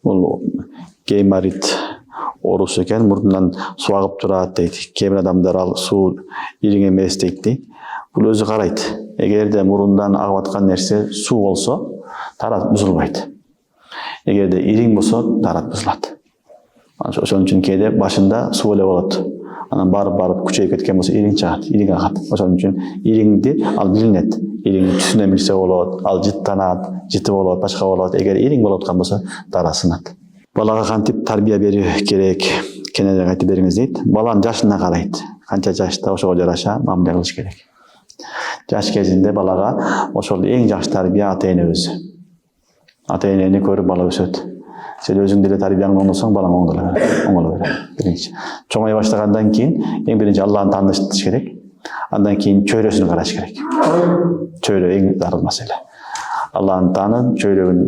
Бул геймарит оорусу экен, мурдунан суу агып турат дейт. Кээ бир адамдар ал суу ириң эмес дейт. Бул өзү карайт. Эгерде мурундан агып аткан нерсе суу болсо, тарат бузулбайт. Эгерде ириң болсо, тарат бузулат. Ошон үчүн кээде башында суу эле болот. Анан барып күчөйүп кеткен болсо ириң чыгат, ириң агат. Ошон үчүн ириңди ал билинет. Ириң түсүнө билсе болот, ал жыттанат, жыты болот, башка болот. Эгер ириң болуп аткан болсо, тарасынат. Балага кантип тарбия берүү керек? Кененирээк айтып бериңиз дейт. Баланын жашына карайт. Канча жашта ошого жараша мамиле кылыш керек. Жаш кезинде балага ошол эң жакшы тарбия ата-эне өзү. Ата-энени көрүп бала өсөт. Сен өзүң деле тарбияңды оңдосоң, балаң оңоло берет. Биринчи. Чоңой баштагандан кийин эң биринчи Аллахты тааныш керек. Андан кийин чөйрөсүн караш керек. Чөйрө эң зарыл маселе. Аллахты таанып, чөйрөгүн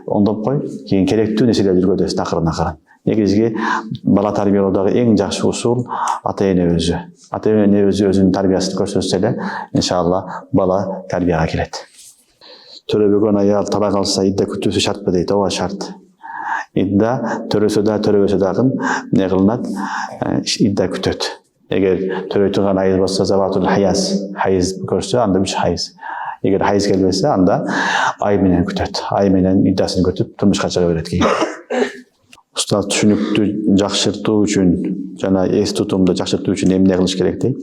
оңдоп кой, кийин керектүү нерселерди жүргүзөсүң акырын. Негизги бала тарбиялоодагы эң жакшы усул ата-эне өзү. Ата-эне өзүнүн тарбиясын көрсөтсө эле, иншалла бала тарбияга келет. Төрөбөгөн аял талак алса идда күтүүсү шартпы дейт. Ооба шарт. Идда төрөсө дагы эмне кылынат? Идда күтөт. Эгер төрөй турган айыз болсо, заватул хайыз көрсө, анда 3 хайыз. Эгер хайыз келбесе, анда ай менен күтөт. Ай менен иддасын күтүп, турмушка чыга берет кийин. Устаз түшүнүктү жакшыртуу үчүн жана эс тутумду жакшыртуу үчүн эмне кылыш керек дейт?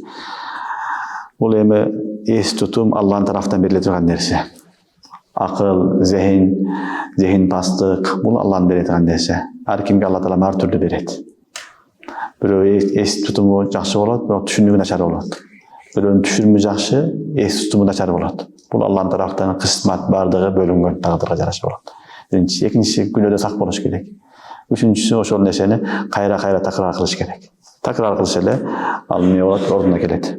Бул эми эс тутум Аллахтын тарафынан бериле турган нерсе. Акыл, зехин пастык, бул Аллахтын бере турган нерсе. Ар кимге Алла таала ар түрдүү берет. Бирөө эс тутуму жакшы болот, бирок түшүнүгү начар болот. Бирөөнүн түшүнүгү жакшы, эс тутуму начар болот. Бул Аллахтын тарафынан кысмат, бардыгы бөлүнгөн тагдырга жараша болот. Биринчи, экинчиси күнөөдө сак болуш керек. Үчүнчүсү ошол нерсени кайра такрар кылыш керек. Такрар кылса эле ал эмне болот, ордуна келет.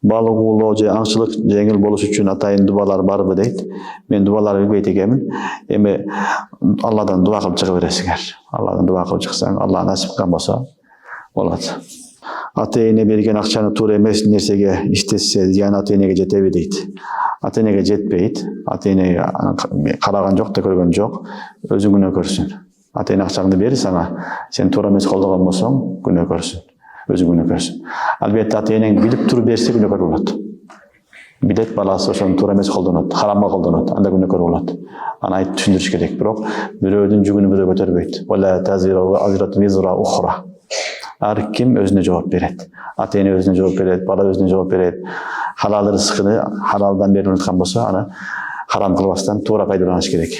Балык уулоо же аңчылык жеңил болуш үчүн атайын дубалар барбы дейт. Мен дубаларды билбейт экенмин. Эми Алладан дуба кылып чыга бересиңер. Алладан дуба кылып чыксаң, Алла насип кылган болсо болот. Ата-эне берген акчаны туура эмес нерсеге иштесе, зыян ата-энеге жетеби дейт. Ата-энеге жетпейт. Ата-эне караган жок да көргөн жок. Өзүң күнөө көрсүн. Ата-эне акчаңды бери сага, сен туура эмес колдогон болсоң, күнөө көрсүн. Өзүң күнөө көрсүн. Албетте ата-энең билип туруп берсе күнөөкөр болот. Билет баласы ошону туура эмес колдонот, харамга колдонот, анда күнөөкөр болот. Аны айтып түшүндүрүш керек, бирок бирөөдүн жүгүнү бирөө көтөрбөйт. Вала тазиру азрату визра ухра. Ар ким өзүнө жооп берет. Ата-эне өзүнө жооп берет, бала өзүнө жооп берет. Халал рызкыны халалдан берип аткан болсо, аны харам кылбастан туура пайдаланыш керек.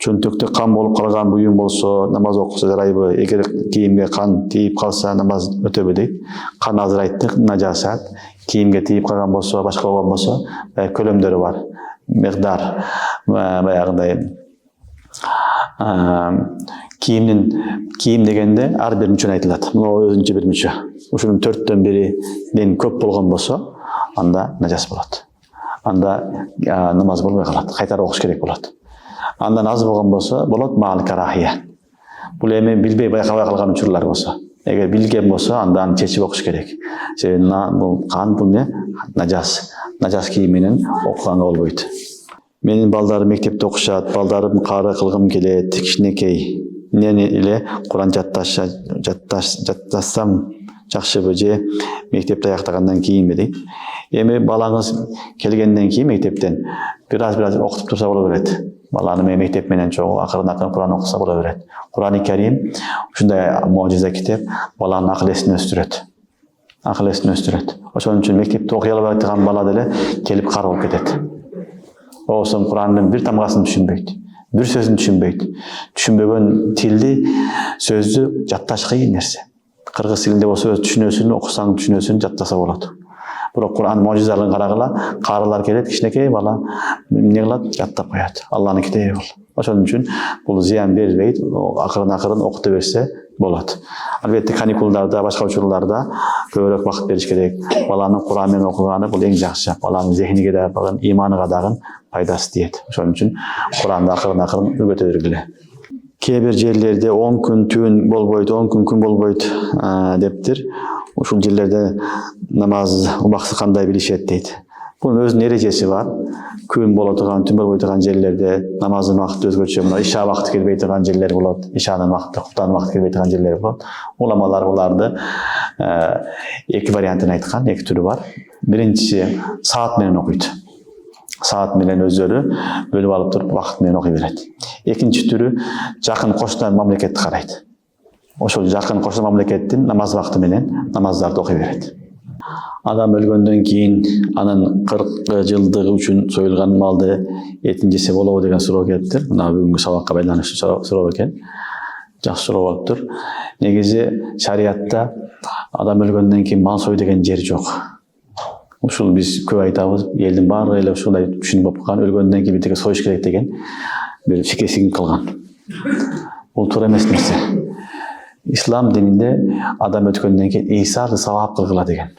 Чөнтөктө кан болуп калган буюм болсо, намаз окуса жарайбы? Эгер кийимге кан тийип калса, намаз өтөбү дейт. Кан азырайттык, нажасат. Кийимге тийип калган болсо, башка болгон болсо, көлөмдөрү бар. Мигдар, баягындай кийим дегенде ар бир мүчөнү айтылат. Мына өзүнчө бир мүчө. Ушунун 4төн биринен көп болгон болсо, анда нажас болот. Анда намаз болбой калат. Кайтара окуш керек болот. Андан аз болгон болсо, болот маал карахия. Бул эми билбей байкабай калган учурлар болсо. Эгер билген болсо, анда аны чечип окуш керек. Бул кан бул не? Нажас. Нажас кийим менен окуганга болбойт. Менин балдарым мектепте окушат, балдарым кары кылгым келет, кичинекей. Эмне эле Куран жаттасам жакшыбы же мектепти аяктагандан кийинби дейт. Эми балаңыз келгенден кийин мектептен бир аз окутуп турса боло берет. Баланы мектеп менен чогуу акырын Куран окуса боло берет. Куран-ы Карим ушундай можиза китеп баланын акыл эсин өстүрөт. Ошон үчүн мектепте окуй албай турган бала деле келип кары болуп кетет. Оосом Курандын бир тамгасын түшүнбөйт. Бир сөзүн түшүнбөйт. Түшүнбөгөн тилди, сөздү жатташ кыйын нерсе. Кыргыз тилинде болсо түшүнөсүн, окусаң түшүнөсүн, жаттаса болот. Бирок Куран можизалыгын карагыла, карылар келет, кичинекей бала эмне кылат? Жаттап коет. Алланын китеби бул. Ошон үчүн бул зыян бербейт, акырын окута берсе болот. Албетте каникулдарда, башка учурларда көбүрөөк убакыт бериш керек. Баланын Куран менен окуганы бул эң жакшы. Баланын зехиниге да, баланын иманыга дагы пайдасы тиет. Ошон үчүн Куранды акырын үйрөтө бергиле. Кээ бир жерлерде 10 күн түн болбойт, 10 күн болбойт дептир. Ушул жерлерде намаз убакыты кандай билишет дейт. Bunun öz erежеси бар. Күн боло турган, түн болбой турган жерлерде намаздын убакыты өзгөчө, мына иша убакыты келбей турган жерлер болот, ишанын убакыты, куптанын убакыты келбей турган жерлер болот. Уламалар буларды эки вариантын айткан, эки түрү бар. Биринчиси саат менен окуйт. Саат менен өздөрү бөлүп алып туруп убакыт менен окуй берет. Экинчи түрү жакын кошуна мамлекетти карайт. Ошол жакын кошуна мамлекеттин намаз убакыты менен намаздарды окуй берет. Адам өлгөндөн кийин анын 40 жылдыгы үчүн союлган малды этин жесе болобу деген суроо келиптир. Мына бүгүнкү сабакка байланыштуу суроо экен. Жакшы суроо болуптур. Негизи шариятта адам өлгөндөн кийин мал сой деген жер жок. Ушул биз көп айтабыз, элдин баары эле ушундай түшүнүп болуп калган, өлгөндөн кийин битиге союш керек деген бир фикир сиңип калган. Бул туура эмес нерсе. Ислам дининде адам өткөндөн кийин ыйсар савап кылгыла деген.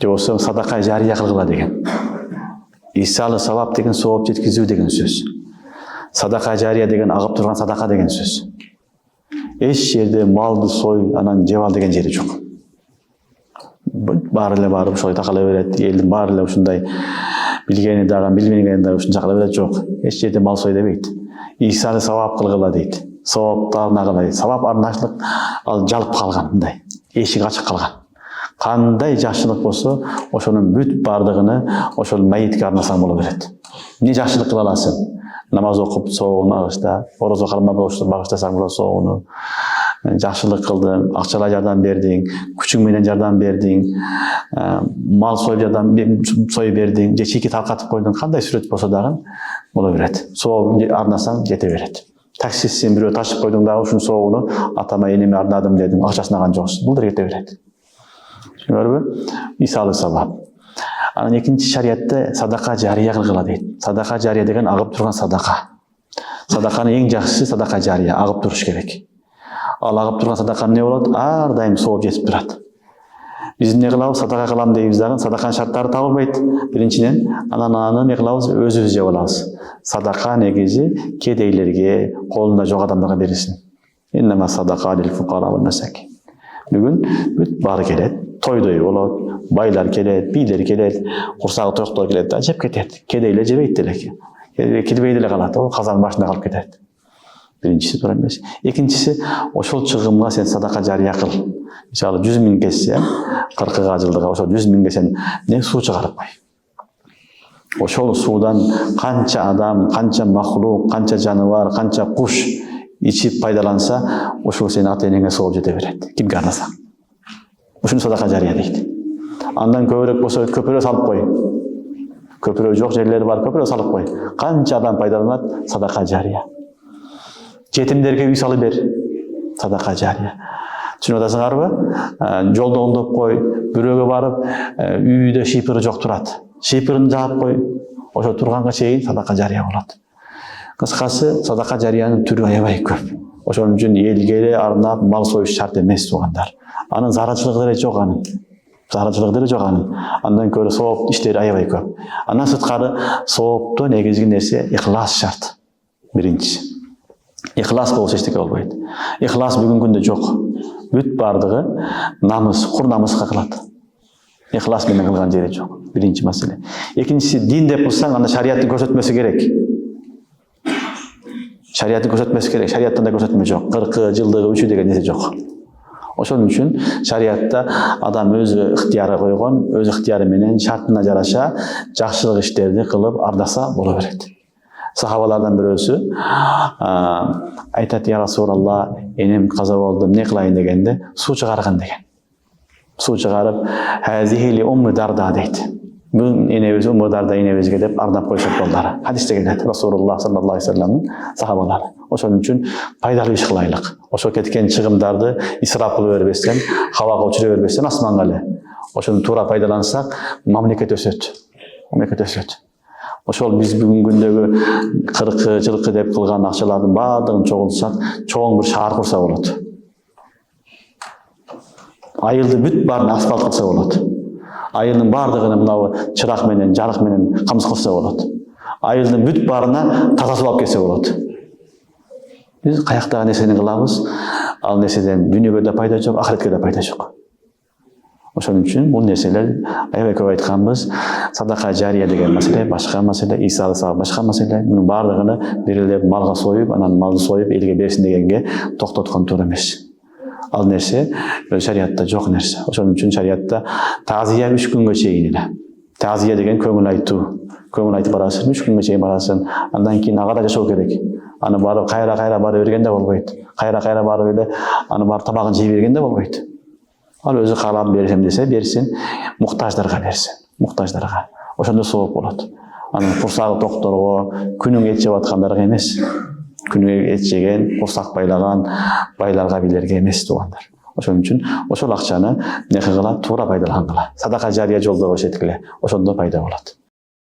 Же болсо садака жария кылгыла деген. Ыйсар савап деген сооп жеткизүү деген сөз. Садака жария деген агып турган садака деген сөз. Эч жерде малды сой, анан жеп ал деген жери жок. Баары эле барып ошой такала берет, элдин баары эле ушундай билгени дагы, билбегени дагы ушунча кыла берет жок. Эч жерде мал сой дебейт. Ыйсар савап кылгыла дейт. Саваптарына кылай. Савап арнашылык ал жалып калган мындай. Эшик ачык калган. Кандай жакшылык болсо, ошонун бүт бардыгыны ошол майитке арнасаң боло берет. Эмне жакшылык кыла аласың? Намаз окуп соогун багышта, орозо калмап багыштасаң болот соогуну. Жакшылык кылдың, акчалай жардам бердиң, күчүң менен жардам бердиң, мал союп бердиң, же чийки таркатып койдуң, кандай сүрөт болсо дагы боло берет. Соогун арнасаң жете берет. Таксистсин, бирөө ташып койдуң дагы ушун соогуну атама энеме арнадым дедиң, акчасын алган жоксуң. Бул да кете берет. Түшүнүңөрбү? Мисалы сабап. Анан экинчи шариятта садака жария кылгыла дейт. Садака жария деген агып турган садака. Садаканын эң жакшысы садака жария, агып туруш керек. Ал агып турган садака эмне болот? Ар дайым сооп жетип турат. Биз эмне кылабыз? Садака кылам дейбиз дагы, садаканын шарттары табылбайт. Биринчиден, анан аны эмне кылабыз? Өзүбүз жеп алабыз. Садака негизи кедейлерге, колунда жок адамдарга берилсин. Иннама садака лил фукара вал масакин. Бүгүн бүт баары келет. Тойдой болот, байлар келет, бийлер келет, курсагы токтор келет да жеп кетет. Кедейлер жебейт деле. Кирбей деле калат, о казанын башында калып кетет. Биринчиси туура эмес. Экинчиси, ошол чыгымга сен садака жария кыл. Мисалы 100 миң кетсе, 40 жылдыга ошол 100 миңге сен не суу чыгарып кой. Ошол суудан канча адам, канча махлук, канча жаныбар, канча куш ичип пайдаланса, ошол сенин ата-энеңе сооп жете берет. Кимге арнасаң. Ушуну садака жария дейт. Андан көбүрөөк болсо көпүрө салып кой. Көпүрө жок жерлери бар, көпүрө салып кой. Канча адам пайдаланат, садака жария. Жетимдерге үй салып бер, садака жария. Түшүнүп атасыңарбы? Жолдо оңдоп кой, бирөөгө барып, үйдө шипыры жок турат. Шипырын жаап кой. Ошо турганга чейин садака жария болот. Кыскасы, садака жариянын түрү аябай көп. Ошон үчүн элге эле арнап мал союш шарт эмес туугандар. Анын зарарчылыгы деле жок анын. Андан көрө сооп иштери аябай көп. Андан сырткары соопто негизги нерсе ихлас шарт. Биринчи. Ихлас болсо эчтеке болбойт. Ихлас бүгүнкү күндө жок. Бүт бардыгы намыс, кур намыска кылат. Ихлас менен кылган жери жок. Биринчи маселе. Экинчиси, дин деп кылсаң, анда шариаттын көрсөтмөсү керек. Шариаттын көрсөтмөсү керек. Шариаттан да көрсөтмө жок. 40 жылдыгы үчү деген нерсе жок. Ошон үчүн шариатта адам өзү ыктыяры койгон, өз ыктыяры менен шартына жараша жакшылык иштерди кылып ардаса боло берет. Сахабалардан бирөөсү айтат: "Я Расулалла, энем каза болду, эмне кылайын?" дегенде, суу чыгарган деген. Суу чыгарып, "Хазихи ли умми Дарда" дейт. Бул энебиз Умму Дарда энебизге деп ардап койшот болдулар. Хадисте келет Расулуллах саллаллаху алейхи вассаламдын сахабалары. Ошон үчүн пайдалуу иш кылайлык. Ошо кеткен чыгымдарды исрап кылып бербестен, хабага учура бербестен асманга эле. Ошону туура пайдалансак, мамлекет өсөт. Ошол биз бүгүнкү күндөгү 40 жылкы деп кылган акчалардын баардыгын чогултсак, чоң бир шаар курса болот. Айылды бүт баарын асфальт кылса болот. Айылдын баардыгын мына чырак менен, жарык менен камсыз кылса болот. Айылдын бүт баарына таза суу алып келсе болот. Биз каяктагы нерсени кылабыз? Ал нерседен дүйнөгө да пайда жок, ахиретке да пайда жок. Ошон үчүн бул нерселер аябай көп айтканбыз. Садака жария деген маселе башка маселе, Иса сабак башка маселе. Мунун баардыгыны бирелеп малга союп, анан малды союп элге берсин дегенге токтоткон туура эмес. Ал нерсе шариатта жок нерсе. Ошон үчүн шариатта тазия 3 күнгө чейин эле. Тазия деген көңүл айтуу. Көңүл айтып барасың, 3 күнгө чейин барасың. Андан кийин ага да жашоо керек. Аны барып кайра барып берген да болбойт. Кайра барып эле аны барып табагын жей берген да болбойт. Ал өзү каалап берсем десе берсин, муктаждарга берсин. Муктаждарга. Ошондо сооп болот. Анын курсагы токторго, күнүң эт жеп аткандарга эмес. Күнүгө эт жеген, курсак байлаган байларга билерге эмес туугандар. Ошон үчүн ошол акчаны эмне кылгыла, туура пайдалангыла. Садака жария жолдо көрсөткүлө. Ошондо пайда болот.